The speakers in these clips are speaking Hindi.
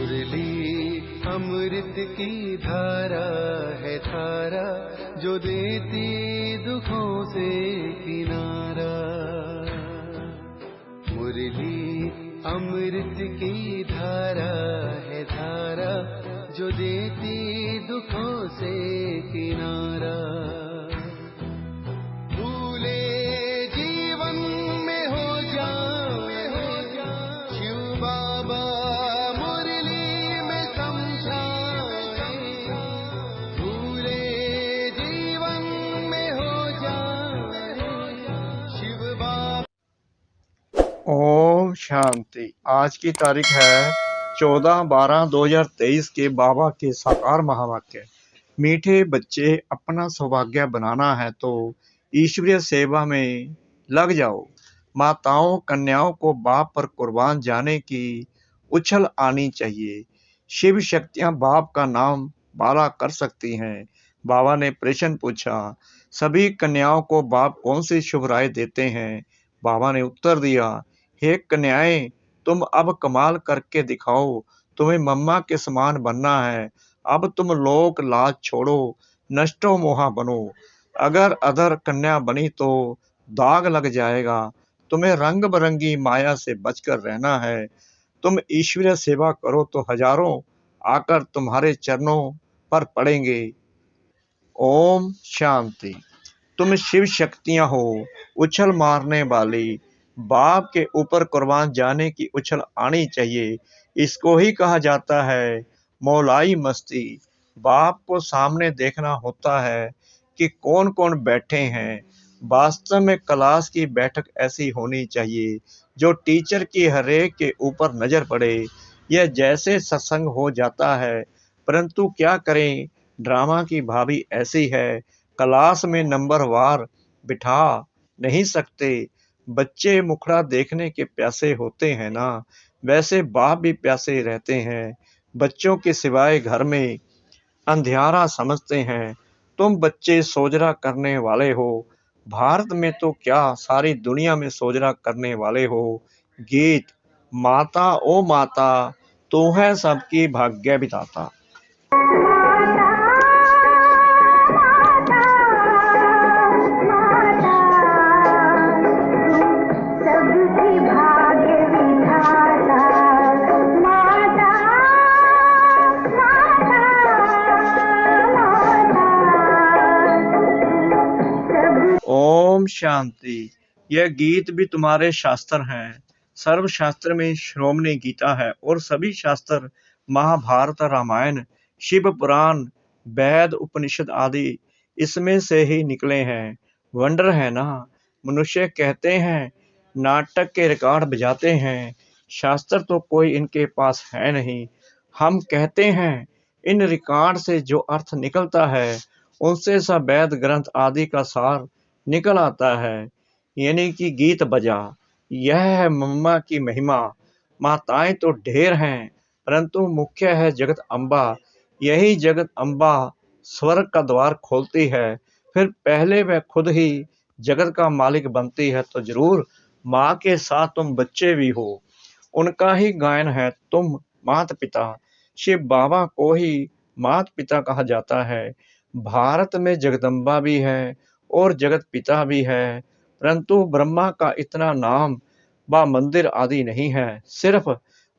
मुरली अमृत की धारा है धारा, जो देती दुखों से किनारा। मुरली अमृत की धारा है धारा, जो देती दुखों से किनारा। भूले जीवन में हो जाए शिव बाबा मुरली में समझाए। भूले जीवन में हो जाए शिव बाबा। ओम शांति। आज की तारीख है 14/12/2023 के बाबा के साकार महावाक्य। मीठे बच्चे, अपना सौभाग्य बनाना है तो ईश्वरीय सेवा में लग जाओ। माताओं कन्याओं को बाप पर कुर्बान जाने की उछल आनी चाहिए। शिव शक्तियां बाप का नाम बाला कर सकती हैं। बाबा ने प्रश्न पूछा, सभी कन्याओं को बाप कौन सी शुभ राय देते हैं? बाबा ने उत्तर दिया, हे कन्याएं, तुम अब कमाल करके दिखाओ। तुम्हें मम्मा के समान बनना है। अब तुम लोक लाज छोड़ो, नष्टो मोहा बनो। अगर अधर कन्या बनी तो दाग लग जाएगा। तुम्हें रंग बिरंगी माया से बचकर रहना है। तुम ईश्वरीय सेवा करो तो हजारों आकर तुम्हारे चरणों पर पड़ेंगे। ओम शांति। तुम शिव शक्तियां हो, उछल मारने वाली। बाप के ऊपर कुर्बान जाने की उछल आनी चाहिए। इसको ही कहा जाता है मौलाई मस्ती। बाप को सामने देखना होता है कि कौन कौन बैठे हैं। वास्तव में क्लास की बैठक ऐसी होनी चाहिए जो टीचर की हरेक के ऊपर नजर पड़े। यह जैसे सत्संग हो जाता है, परंतु क्या करें, ड्रामा की भाभी ऐसी है। क्लास में नंबर वार बिठा नहीं सकते। बच्चे मुखड़ा देखने के प्यासे होते हैं ना, वैसे बाप भी प्यासे रहते हैं। बच्चों के सिवाय घर में अंधियारा समझते हैं। तुम बच्चे सोजरा करने वाले हो। भारत में तो क्या, सारी दुनिया में सोजरा करने वाले हो। गीत, माता ओ माता, तू है सबकी भाग्य विधाता। ओम शांति। यह गीत भी तुम्हारे शास्त्र हैं। सर्वशास्त्र में श्रोमणी गीता है और सभी शास्त्र महाभारत, रामायण, शिव पुराण, वेद, उपनिषद आदि इसमें से ही निकले हैं। वंडर है ना। मनुष्य कहते हैं नाटक के रिकॉर्ड बजाते हैं, शास्त्र तो कोई इनके पास है नहीं। हम कहते हैं इन रिकॉर्ड से जो अर्थ निकलता है उनसे सब वेद ग्रंथ आदि का सार निकल आता है। यानी कि गीत बजा। यह है मम्मा की महिमा। माताएं तो ढेर हैं, परंतु मुख्य है जगत अम्बा। यही जगत अम्बा स्वर्ग का द्वार खोलती है, फिर पहले वह खुद ही जगत का मालिक बनती है। तो जरूर माँ के साथ तुम बच्चे भी हो। उनका ही गायन है तुम माता पिता। शिव बाबा को ही माता पिता कहा जाता है। भारत में जगदम्बा भी है और जगत पिता भी है, परंतु ब्रह्मा का इतना नाम व मंदिर आदि नहीं है। सिर्फ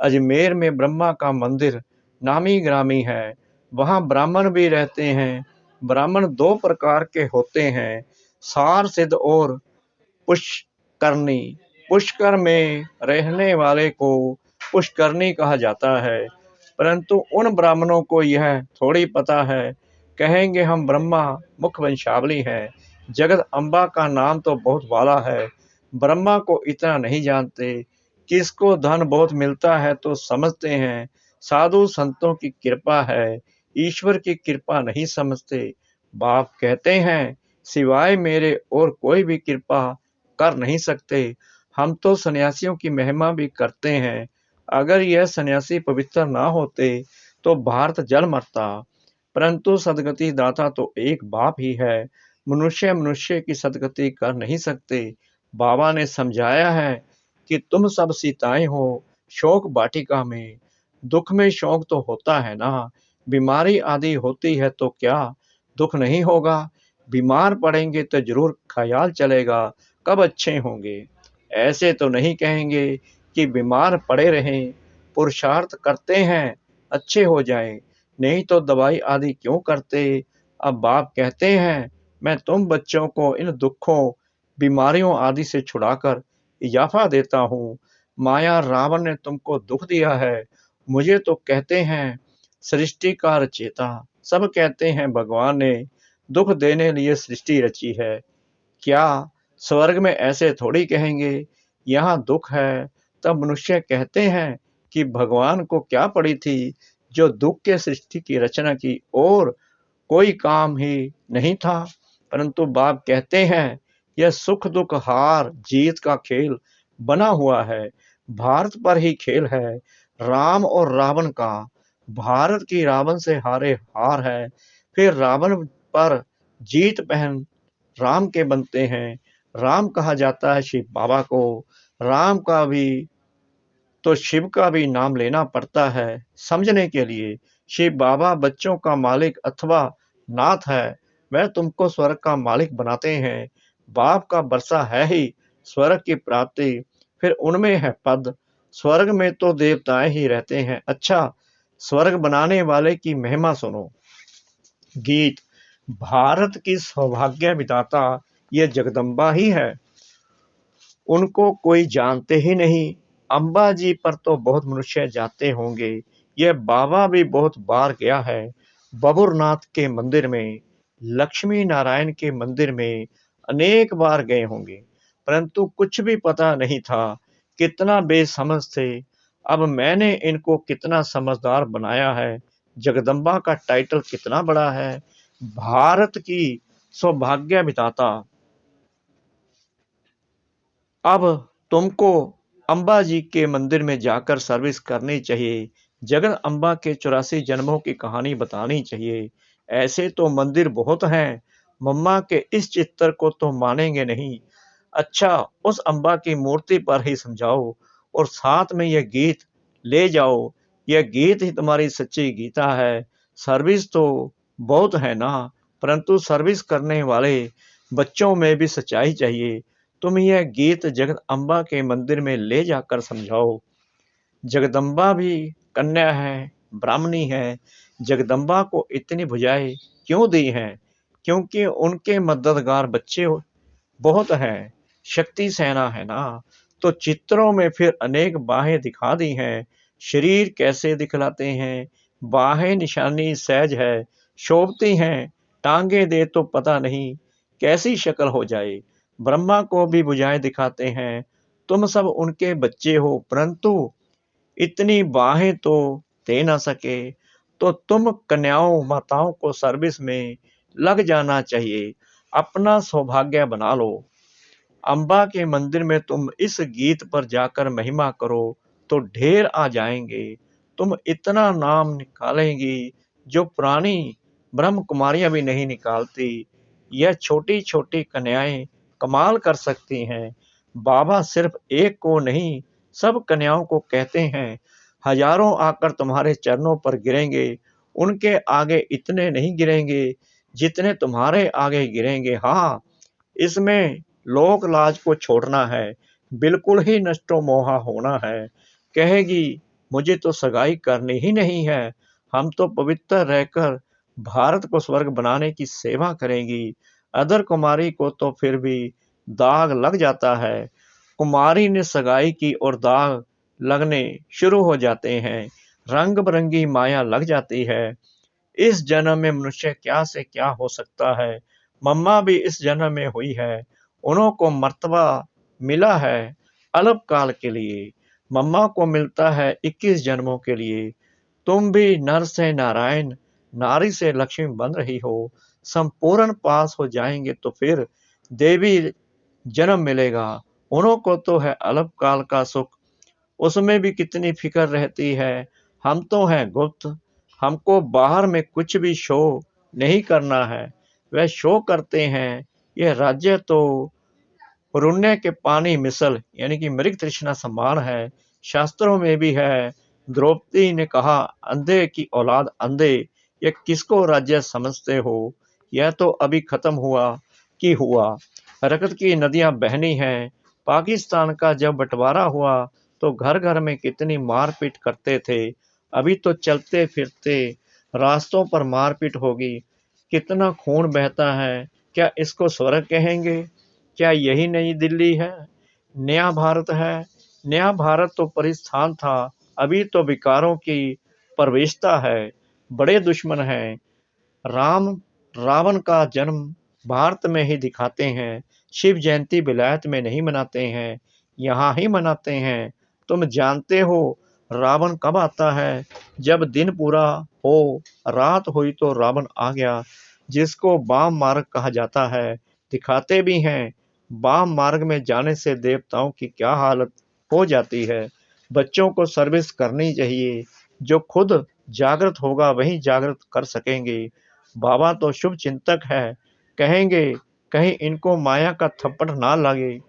अजमेर में ब्रह्मा का मंदिर नामी ग्रामी है। वहाँ ब्राह्मण भी रहते हैं। ब्राह्मण दो प्रकार के होते हैं, सार सिद्ध और पुष्करणी। पुष्कर में रहने वाले को पुष्करणी कहा जाता है, परंतु उन ब्राह्मणों को यह थोड़ी पता है, कहेंगे हम ब्रह्मा मुख वंशावली हैं। जगत अम्बा का नाम तो बहुत वाला है, ब्रह्मा को इतना नहीं जानते। किसको धन बहुत मिलता है तो समझते हैं साधु संतों की कृपा है, ईश्वर की कृपा नहीं समझते। बाप कहते हैं सिवाय मेरे और कोई भी कृपा कर नहीं सकते। हम तो सन्यासियों की महिमा भी करते हैं। अगर यह सन्यासी पवित्र ना होते तो भारत जल मरता, परंतु सदगति दाता तो एक बाप ही है। मनुष्य मनुष्य की सदगति कर नहीं सकते। बाबा ने समझाया है कि तुम सब सीताएं हो शोक वाटिका में। दुख में शौक तो होता है ना, बीमारी आदि होती है तो क्या दुख नहीं होगा? बीमार पड़ेंगे तो जरूर ख्याल चलेगा कब अच्छे होंगे। ऐसे तो नहीं कहेंगे कि बीमार पड़े रहें, पुरुषार्थ करते हैं अच्छे हो जाएं, नहीं तो दवाई आदि क्यों करते। अब बाप कहते हैं मैं तुम बच्चों को इन दुखों, बीमारियों आदि से छुड़ाकर इजाफा देता हूँ। माया रावण ने तुमको दुख दिया है, मुझे तो कहते हैं सृष्टि का रचयिता, सब कहते हैं भगवान ने दुख देने लिए सृष्टि रची है। क्या स्वर्ग में ऐसे थोड़ी कहेंगे यहाँ दुख है, तब मनुष्य कहते हैं कि भगवान को क्या पड़ी थी जो दुख के सृष्टि की रचना की, और कोई काम ही नहीं था। परंतु बाप कहते हैं यह सुख दुख हार जीत का खेल बना हुआ है, भारत पर ही खेल है राम और रावण का। भारत की रावण से हारे हार है, फिर रावण पर जीत पहन राम के बनते हैं। राम कहा जाता है शिव बाबा को, राम का भी तो शिव का भी नाम लेना पड़ता है समझने के लिए। शिव बाबा बच्चों का मालिक अथवा नाथ है, वह तुमको स्वर्ग का मालिक बनाते हैं। बाप का वर्षा है ही स्वर्ग की प्राप्ति, फिर उनमें है पद। स्वर्ग में तो देवताएं ही रहते हैं। अच्छा, स्वर्ग बनाने वाले की महिमा सुनो। गीत। भारत की सौभाग्य विधाता ये जगदम्बा ही है, उनको कोई जानते ही नहीं। अम्बा जी पर तो बहुत मनुष्य जाते होंगे, यह बाबा भी बहुत बार गया है। बबुरनाथ के मंदिर में, लक्ष्मी नारायण के मंदिर में अनेक बार गए होंगे, परंतु कुछ भी पता नहीं था, कितना बेसमझ थे। अब मैंने इनको कितना समझदार बनाया है। जगदम्बा का टाइटल कितना बड़ा है, भारत की सौभाग्य विधाता। अब तुमको अम्बा जी के मंदिर में जाकर सर्विस करनी चाहिए, जगत अम्बा के 84 जन्मों की कहानी बतानी चाहिए। ऐसे तो मंदिर बहुत हैं, मम्मा के इस चित्र को तो मानेंगे नहीं। अच्छा, उस अम्बा की मूर्ति पर ही समझाओ और साथ में यह गीत ले जाओ। यह गीत ही तुम्हारी सच्ची गीता है। सर्विस तो बहुत है ना, परंतु सर्विस करने वाले बच्चों में भी सच्चाई चाहिए। तुम यह गीत जगत अम्बा के मंदिर में ले जाकर समझाओ। जगदम्बा भी कन्या है, ब्राह्मणी है। जगदम्बा को इतनी भुजाएं क्यों दी हैं? क्योंकि उनके मददगार बच्चे बहुत हैं, शक्ति सेना है ना। तो चित्रों में फिर अनेक बाहें दिखा दी हैं। शरीर कैसे दिखलाते हैं, बाहें निशानी सहज है, शोभती हैं। टांगे दे तो पता नहीं कैसी शक्ल हो जाए। ब्रह्मा को भी भुजाएं दिखाते हैं। तुम सब उनके बच्चे हो, परंतु इतनी बाहें तो दे ना सके, तो तुम कन्याओं माताओं को सर्विस में लग जाना चाहिए, अपना सौभाग्य बना लो। अम्बा के मंदिर में तुम इस गीत पर जाकर महिमा करो तो ढेर आ जाएंगे। तुम इतना नाम निकालेंगी जो पुरानी ब्रह्म कुमारियां भी नहीं निकालती। यह छोटी छोटी कन्याएं कमाल कर सकती हैं। बाबा सिर्फ एक को नहीं, सब कन्याओं को कहते हैं हजारों आकर तुम्हारे चरणों पर गिरेंगे, उनके आगे इतने नहीं गिरेंगे जितने तुम्हारे आगे गिरेंगे। हाँ, इसमें लोक लाज को छोड़ना है, बिल्कुल ही नष्टो मोहा होना है। कहेगी मुझे तो सगाई करनी ही नहीं है, हम तो पवित्र रहकर भारत को स्वर्ग बनाने की सेवा करेंगी। अदर कुमारी को तो फिर भी दाग लग जाता है। कुमारी ने सगाई की और दाग लगने शुरू हो जाते हैं, रंग बिरंगी माया लग जाती है। इस जन्म में मनुष्य क्या से क्या हो सकता है। मम्मा भी इस जन्म में हुई है, उनको मर्तबा मिला है अल्प काल के लिए। मम्मा को मिलता है 21 जन्मों के लिए। तुम भी नर से नारायण, नारी से लक्ष्मी बन रही हो। संपूर्ण पास हो जाएंगे तो फिर देवी जन्म मिलेगा। उनको तो है अल्प काल का सुख, उसमें भी कितनी फिक्र रहती है। हम तो हैं गुप्त, हमको बाहर में कुछ भी शो नहीं करना है। वह शो करते हैं। यह राज्य तो पुण्य के पानी मिसल यानी कि मृग तृष्णा समान है। शास्त्रों में भी है द्रौपदी ने कहा, अंधे की औलाद अंधे, ये किसको राज्य समझते हो? यह तो अभी खत्म हुआ कि हुआ। रक्त की नदियां बहनी हैं। पाकिस्तान का जब बंटवारा हुआ तो घर घर में कितनी मारपीट करते थे। अभी तो चलते फिरते रास्तों पर मारपीट होगी। कितना खून बहता है। क्या इसको स्वर्ग कहेंगे? क्या यही नई दिल्ली है? नया भारत है? नया भारत तो परिस्थान था। अभी तो विकारों की प्रवेशता है। बड़े दुश्मन हैं। राम रावण का जन्म भारत में ही दिखाते हैं। शिव जयंती विलायत में नहीं मनाते हैं, यहाँ ही मनाते हैं। तुम जानते हो रावण कब आता है? जब दिन पूरा हो, रात हुई तो रावण आ गया, जिसको वाम मार्ग कहा जाता है। दिखाते भी हैं। वाम मार्ग में जाने से देवताओं की क्या हालत हो जाती है। बच्चों को सर्विस करनी चाहिए। जो खुद जागृत होगा वही जागृत कर सकेंगे। बाबा तो शुभ चिंतक है। कहेंगे कहीं इनको माया का थप्पड़ ना लगे।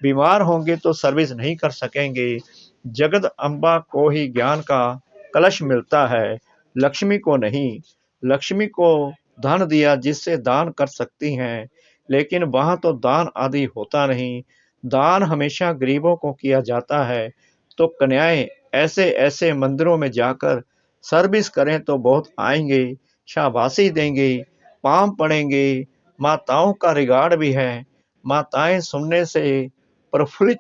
बीमार होंगे तो सर्विस नहीं कर सकेंगे। जगत अम्बा को ही ज्ञान का कलश मिलता है, लक्ष्मी को नहीं। लक्ष्मी को धन दिया जिससे दान कर सकती हैं, लेकिन वहां तो दान आदि होता नहीं। दान हमेशा गरीबों को किया जाता है। तो कन्याएं ऐसे ऐसे मंदिरों में जाकर सर्विस करें तो बहुत आएंगे, शाबाशी देंगे, पांव पड़ेंगे। माताओं का रिगार्ड भी है। माताएं सुनने से प्रफुल्लित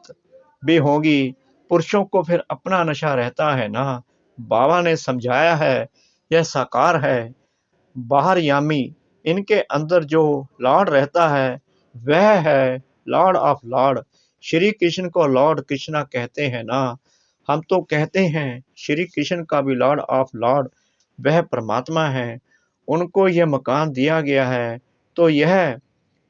भी होगी। पुरुषों को फिर अपना नशा रहता है ना। बाबा ने समझाया है, यह साकार है। बाहर यामी, इनके अंदर जो लॉर्ड रहता है वह है Lord of Lord. Shri Krishna को लॉर्ड कृष्णा कहते हैं ना। हम तो कहते हैं श्री कृष्ण का भी लॉर्ड ऑफ लॉर्ड वह परमात्मा है। उनको यह मकान दिया गया है तो यह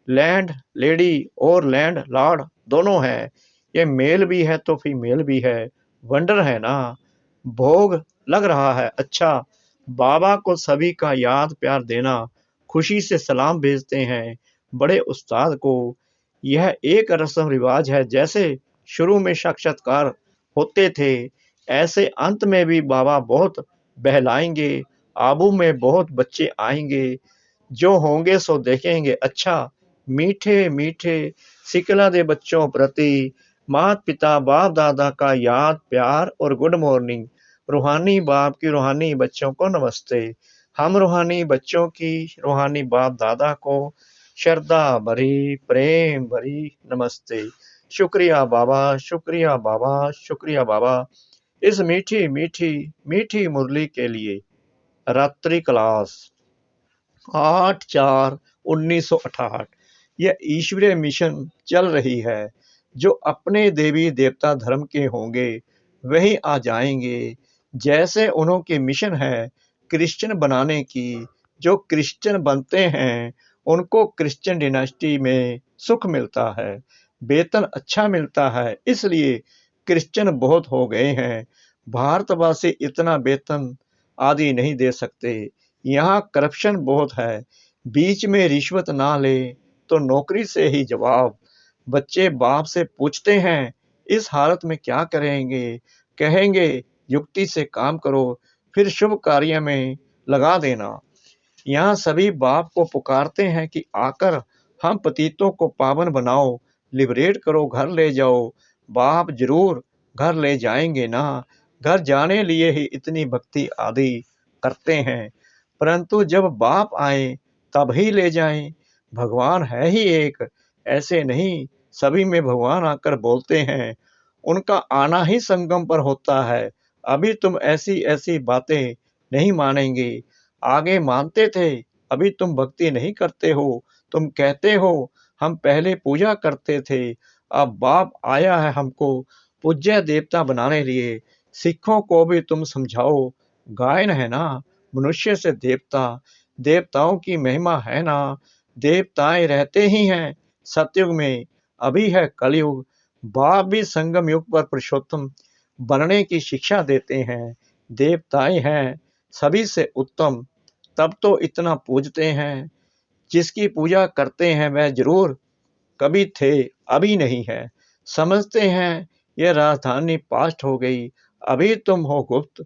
लैंड लेडी और लैंड लॉर्ड दोनों है। ये मेल भी है तो फीमेल भी है। वंडर है ना। भोग लग रहा है। अच्छा, बाबा को सभी का याद प्यार देना, खुशी से सलाम भेजते हैं बड़े उस्ताद को। यह एक रस्म रिवाज है। जैसे शुरू में साक्षात्कार होते थे, ऐसे अंत में भी बाबा बहुत बहलाएंगे। आबू में बहुत बच्चे आएंगे। जो होंगे सो देखेंगे। अच्छा, मीठे मीठे सिकला दे बच्चों प्रति माता पिता बाप दादा का याद प्यार और गुड मॉर्निंग। रूहानी बाप की रूहानी बच्चों को नमस्ते। हम रूहानी बच्चों की रूहानी बाप दादा को श्रद्धा भरी प्रेम भरी नमस्ते। शुक्रिया बाबा, शुक्रिया बाबा, शुक्रिया बाबा, इस मीठी मीठी मीठी मुरली के लिए। रात्रि क्लास 8/4/1968। यह ईश्वरीय मिशन चल रही है। जो अपने देवी देवता धर्म के होंगे वही आ जाएंगे। जैसे उनके मिशन है क्रिश्चियन बनाने की। जो क्रिश्चियन बनते हैं उनको क्रिश्चियन डिनास्टी में सुख मिलता है, वेतन अच्छा मिलता है, इसलिए क्रिश्चियन बहुत हो गए हैं। भारतवासी इतना वेतन आदि नहीं दे सकते। यहाँ करप्शन बहुत है। बीच में रिश्वत ना ले तो नौकरी से ही जवाब। बच्चे बाप से पूछते हैं इस हालत में क्या करेंगे? कहेंगे युक्ति से काम करो, फिर शुभ कार्य में लगा देना। यहाँ सभी बाप को पुकारते हैं कि आकर हम पतितों को पावन बनाओ, लिबरेट करो, घर ले जाओ। बाप जरूर घर ले जाएंगे ना। घर जाने लिए ही इतनी भक्ति आदि करते हैं, परंतु जब बाप आए तब ही ले जाएं। भगवान है ही एक, ऐसे नहीं सभी में भगवान आकर बोलते हैं। उनका आना ही संगम पर होता है। अभी तुम ऐसी ऐसी बातें नहीं मानेंगे, आगे मानते थे। अभी तुम भक्ति नहीं करते हो। तुम कहते हो हम पहले पूजा करते थे। अब बाप आया है हमको पूज्य देवता बनाने लिए। सिखों को भी तुम समझाओ। गायन है ना, मनुष्य से देवता, देवताओं की महिमा है ना। देवताएं रहते ही हैं सतयुग में, अभी है कलयुग। बाप भी संगम युग पर पुरुषोत्तम बनने की शिक्षा देते हैं। देवताएं हैं सभी से उत्तम, तब तो इतना पूजते हैं। जिसकी पूजा करते हैं वह जरूर कभी थे, अभी नहीं है। समझते हैं यह राजधानी पास्ट हो गई, अभी तुम हो गुप्त।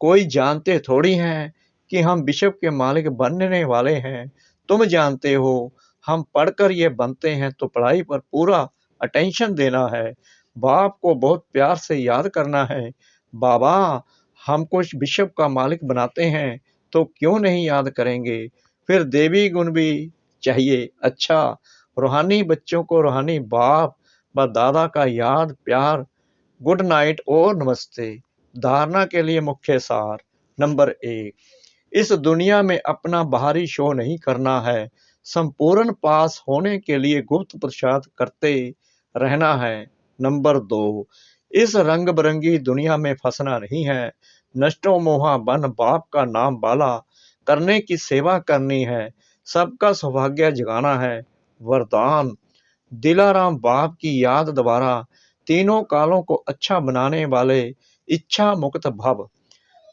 कोई जानते थोड़ी हैं कि हम विश्व के मालिक बनने वाले हैं। तुम जानते हो हम पढ़कर ये बनते हैं तो पढ़ाई पर पूरा अटेंशन देना है। बाप को बहुत प्यार से याद करना है। बाबा हमको विश्व का मालिक बनाते हैं तो क्यों नहीं याद करेंगे। फिर देवी गुण भी चाहिए। अच्छा, रूहानी बच्चों को रूहानी बाप व दादा का याद प्यार, गुड नाइट और नमस्ते। धारणा के लिए मुख्य सार। नंबर 1, इस दुनिया में अपना बाहरी शो नहीं करना है। संपूर्ण पास होने के लिए गुप्त प्रसाद करते रहना है। नंबर 2, इस रंग बिरंगी दुनिया में फंसना नहीं है। नष्टो मोहा बन बाप का नाम बाला करने की सेवा करनी है। सबका सौभाग्य जगाना है। वरदान, दिलाराम बाप की याद दोबारा, तीनों कालों को अच्छा बनाने वाले इच्छा मुक्त भव।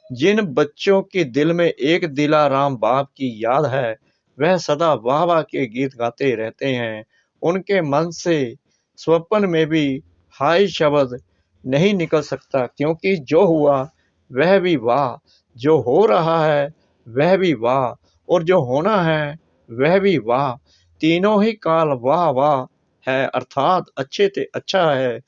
जिन बच्चों के दिल में एक दिलाराम बाप की याद है वह सदा वाह वाह के गीत गाते रहते हैं। उनके मन से स्वप्न में भी हाय शब्द नहीं निकल सकता, क्योंकि जो हुआ वह भी वाह, जो हो रहा है वह भी वाह, और जो होना है वह भी वाह। तीनों ही काल वाह वाह है, अर्थात अच्छे से अच्छा है।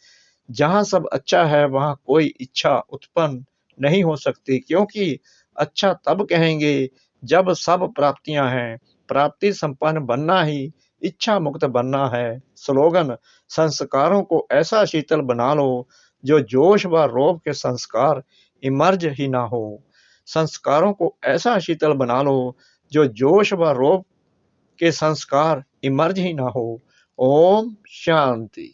जहाँ सब अच्छा है वहाँ कोई इच्छा उत्पन्न नहीं हो सकती, क्योंकि अच्छा तब कहेंगे जब सब प्राप्तियां हैं। प्राप्ति संपन्न बनना ही इच्छा मुक्त बनना है। स्लोगन, संस्कारों को ऐसा शीतल बना लो जो जोश व रोब के संस्कार इमर्ज ही ना हो। संस्कारों को ऐसा शीतल बना लो जो जोश व रोब के संस्कार इमर्ज ही ना हो। ओम शांति।